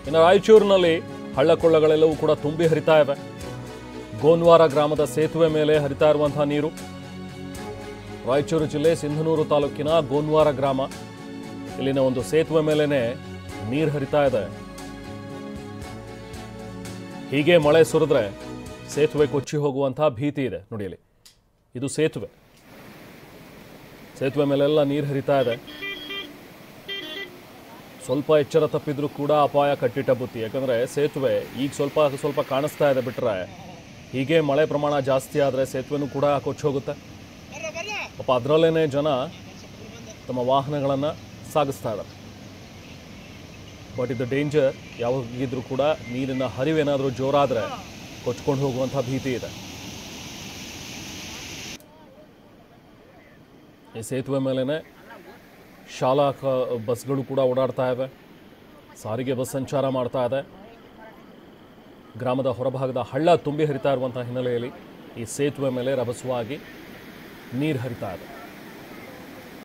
ಇನ್ನು ರಾಯಚೂರಿನಲ್ಲಿ ಹಳ್ಳಕೊಳ್ಳಗಳೆಲ್ಲವೂ ಕೂಡ ತುಂಬಿ ಹರಿತಾ ಇವೆ. ಗೋನ್ವಾರ ಗ್ರಾಮದ ಸೇತುವೆ ಮೇಲೆ ಹರಿತಾ ಇರುವಂತಹ ನೀರು. ರಾಯಚೂರು ಜಿಲ್ಲೆ ಸಿಂಧನೂರು ತಾಲೂಕಿನ ಗೋನ್ವಾರ ಗ್ರಾಮ, ಇಲ್ಲಿನ ಒಂದು ಸೇತುವೆ ಮೇಲೇನೆ ನೀರು ಹರಿತಾ ಇದೆ. ಹೀಗೆ ಮಳೆ ಸುರಿದ್ರೆ ಸೇತುವೆ ಕೊಚ್ಚಿ ಹೋಗುವಂತಹ ಭೀತಿ ಇದೆ. ನೋಡಿ ಇಲ್ಲಿ, ಇದು ಸೇತುವೆ ಮೇಲೆಲ್ಲ ನೀರು ಹರಿತಾ ಇದೆ. ಸ್ವಲ್ಪ ಎಚ್ಚರ ತಪ್ಪಿದ್ರೂ ಕೂಡ ಅಪಾಯ ಕಟ್ಟಿಟ್ಟ ಬುತ್ತಿ. ಯಾಕಂದ್ರೆ ಸೇತುವೆ ಈಗ ಸ್ವಲ್ಪ ಕಾಣಿಸ್ತಾ ಇದೆ, ಬಿಟ್ರೆ ಹೀಗೆ ಮಳೆ ಪ್ರಮಾಣ ಜಾಸ್ತಿ ಆದರೆ ಸೇತುವೆನೂ ಕೂಡ ಕೊಚ್ಚಿ ಹೋಗುತ್ತೆ. ಪಾಪ ಅದರಲ್ಲೇನೆ ಜನ ತಮ್ಮ ವಾಹನಗಳನ್ನು ಸಾಗಿಸ್ತಾ ಇದ್ದಾರೆ. ಬಟ್ ಇದು ಡೇಂಜರ್. ಯಾವಾಗಿದ್ರೂ ಕೂಡ ನೀರಿನ ಹರಿವೇನಾದರೂ ಜೋರಾದರೆ ಕೊಚ್ಕೊಂಡು ಹೋಗುವಂಥ ಭೀತಿ ಇದೆ. ಈ ಸೇತುವೆ ಮೇಲೇ ಶಾಲಾ ಬಸ್ಗಳು ಕೂಡ ಓಡಾಡ್ತಾ ಇವೆ. ಸಾರಿಗೆ ಬಸ್ ಸಂಚಾರ ಮಾಡ್ತಾ ಇದೆ. ಗ್ರಾಮದ ಹೊರಭಾಗದ ಹಳ್ಳ ತುಂಬಿ ಹರಿತಾ ಇರುವಂಥ ಹಿನ್ನೆಲೆಯಲ್ಲಿ ಈ ಸೇತುವೆ ಮೇಲೆ ರಭಸವಾಗಿ ನೀರು ಹರಿತಾ ಇದೆ.